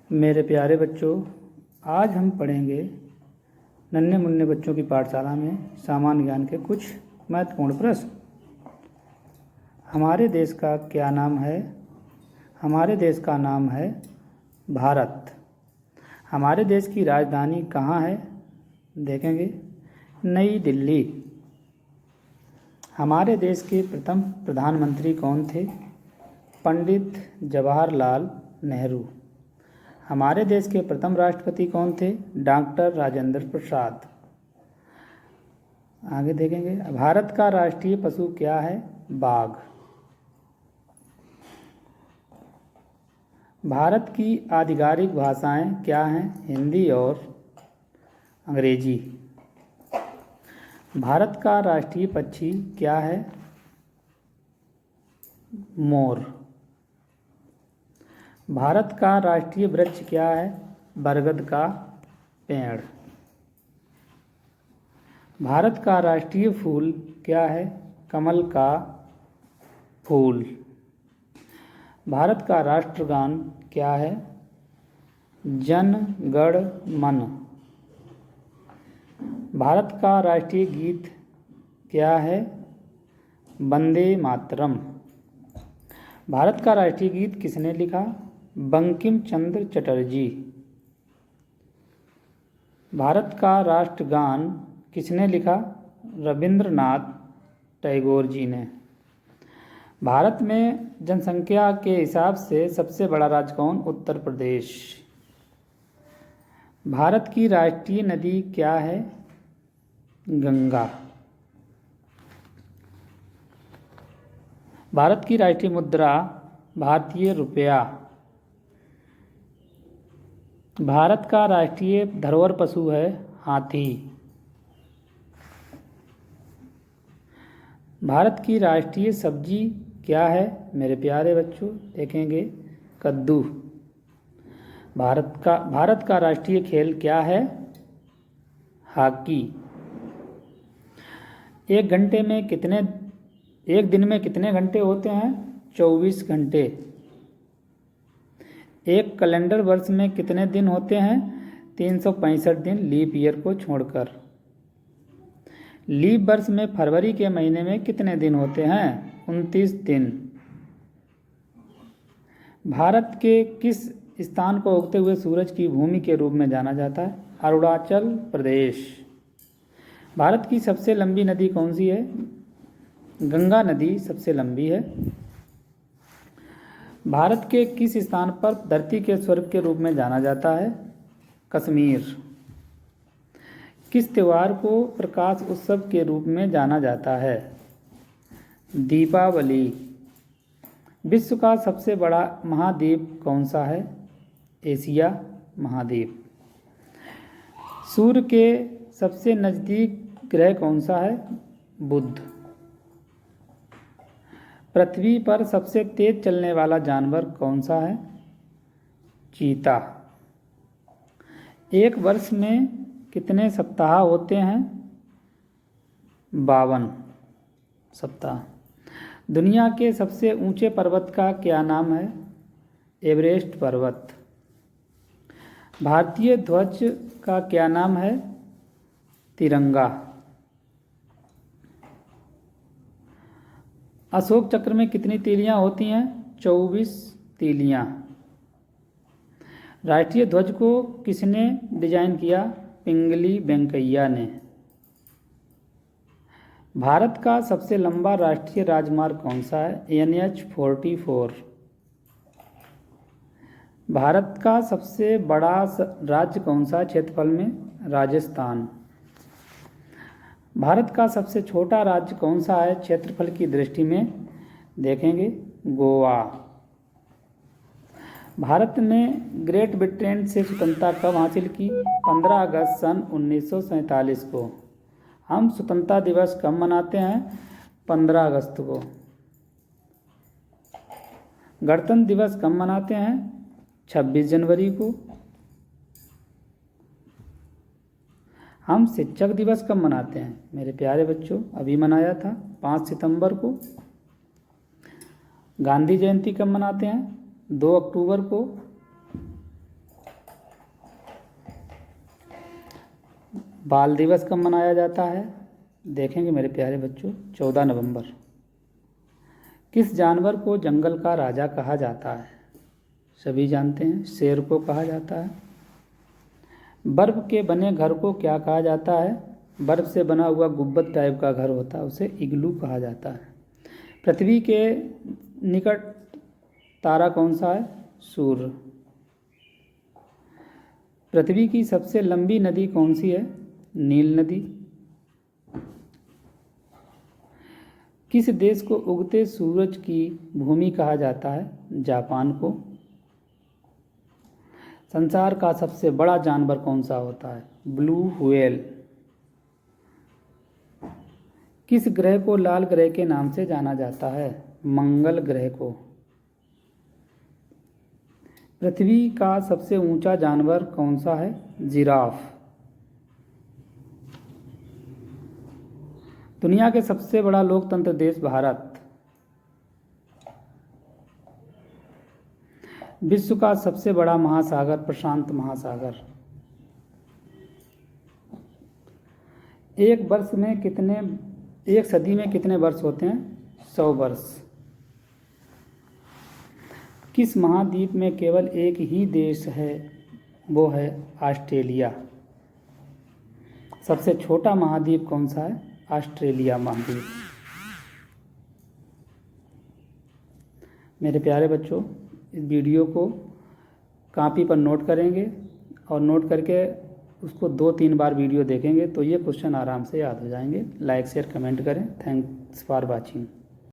मेरे प्यारे बच्चों, आज हम पढ़ेंगे नन्हे मुन्ने बच्चों की पाठशाला में सामान्य ज्ञान के कुछ महत्वपूर्ण प्रश्न। हमारे देश का क्या नाम है? हमारे देश का नाम है भारत। हमारे देश की राजधानी कहाँ है? देखेंगे, नई दिल्ली। हमारे देश के प्रथम प्रधानमंत्री कौन थे? पंडित जवाहरलाल नेहरू। हमारे देश के प्रथम राष्ट्रपति कौन थे? डॉक्टर राजेंद्र प्रसाद। आगे देखेंगे, भारत का राष्ट्रीय पशु क्या है? बाघ। भारत की आधिकारिक भाषाएं क्या हैं? हिंदी और अंग्रेजी। भारत का राष्ट्रीय पक्षी क्या है? मोर। भारत का राष्ट्रीय वृक्ष क्या है? बरगद का पेड़। भारत का राष्ट्रीय फूल क्या है? कमल का फूल। भारत का राष्ट्रगान क्या है? जन गण मन। भारत का राष्ट्रीय गीत क्या है? वंदे मातरम। भारत का राष्ट्रीय गीत किसने लिखा? बंकिम चंद्र चटर्जी। भारत का राष्ट्रगान किसने लिखा? रविंद्रनाथ टैगोर जी ने। भारत में जनसंख्या के हिसाब से सबसे बड़ा राज्य कौन? उत्तर प्रदेश। भारत की राष्ट्रीय नदी क्या है? गंगा। भारत की राष्ट्रीय मुद्रा भारतीय रुपया। भारत का राष्ट्रीय धरोहर पशु है हाथी। भारत की राष्ट्रीय सब्जी क्या है? मेरे प्यारे बच्चों, देखेंगे, कद्दू। भारत का राष्ट्रीय खेल क्या है? हॉकी। एक दिन में कितने घंटे होते हैं? 24 घंटे। एक कैलेंडर वर्ष में कितने दिन होते हैं? 365 दिन, लीप ईयर को छोड़कर। लीप वर्ष में फरवरी के महीने में कितने दिन होते हैं? 29 दिन। भारत के किस स्थान को उगते हुए सूरज की भूमि के रूप में जाना जाता है? अरुणाचल प्रदेश। भारत की सबसे लंबी नदी कौन सी है? गंगा नदी सबसे लंबी है। भारत के किस स्थान पर धरती के स्वर्ग के रूप में जाना जाता है? कश्मीर। किस त्योहार को प्रकाश उत्सव के रूप में जाना जाता है? दीपावली। विश्व का सबसे बड़ा महाद्वीप कौन सा है? एशिया महाद्वीप। सूर्य के सबसे नज़दीक ग्रह कौन सा है? बुध। पृथ्वी पर सबसे तेज चलने वाला जानवर कौन सा है? चीता। एक वर्ष में कितने सप्ताह होते हैं? 52 सप्ताह। दुनिया के सबसे ऊंचे पर्वत का क्या नाम है? एवरेस्ट पर्वत। भारतीय ध्वज का क्या नाम है? तिरंगा। अशोक चक्र में कितनी तीलियां होती हैं? 24 तीलियां। राष्ट्रीय ध्वज को किसने डिजाइन किया? पिंगली वेंकैया ने। भारत का सबसे लंबा राष्ट्रीय राजमार्ग कौन सा है? NH 44। भारत का सबसे बड़ा राज्य कौन सा है क्षेत्रफल में? राजस्थान। भारत का सबसे छोटा राज्य कौन सा है क्षेत्रफल की दृष्टि में? देखेंगे, गोवा। भारत ने ग्रेट ब्रिटेन से स्वतंत्रता कब हासिल की? 15 अगस्त सन 1947 को। हम स्वतंत्रता दिवस कब मनाते हैं? 15 अगस्त को। गणतंत्र दिवस कब मनाते हैं? 26 जनवरी को। हम शिक्षक दिवस कब मनाते हैं? मेरे प्यारे बच्चों, अभी मनाया था 5 सितंबर को। गांधी जयंती कब मनाते हैं? 2 अक्टूबर को। बाल दिवस कब मनाया जाता है? देखेंगे मेरे प्यारे बच्चों, 14 नवंबर। किस जानवर को जंगल का राजा कहा जाता है? सभी जानते हैं, शेर को कहा जाता है। बर्फ के बने घर को क्या कहा जाता है? बर्फ से बना हुआ गुब्बद टाइप का घर होता है, उसे इग्लू कहा जाता है। पृथ्वी के निकट तारा कौन सा है? सूर्य। पृथ्वी की सबसे लंबी नदी कौन सी है? नील नदी। किस देश को उगते सूरज की भूमि कहा जाता है? जापान को। संसार का सबसे बड़ा जानवर कौन सा होता है? Blue whale. किस ग्रह को लाल ग्रह के नाम से जाना जाता है? मंगल ग्रह को। पृथ्वी का सबसे ऊंचा जानवर कौन सा है? जिराफ। दुनिया के सबसे बड़ा लोकतंत्र देश भारत। विश्व का सबसे बड़ा महासागर प्रशांत महासागर। एक सदी में कितने वर्ष होते हैं? 100 वर्ष। किस महाद्वीप में केवल एक ही देश है? वो है ऑस्ट्रेलिया। सबसे छोटा महाद्वीप कौन सा है? ऑस्ट्रेलिया महाद्वीप। मेरे प्यारे बच्चों, इस वीडियो को कॉपी पर नोट करेंगे और नोट करके उसको 2-3 बार वीडियो देखेंगे तो ये क्वेश्चन आराम से याद हो जाएंगे। लाइक शेयर कमेंट करें। Thanks for watching.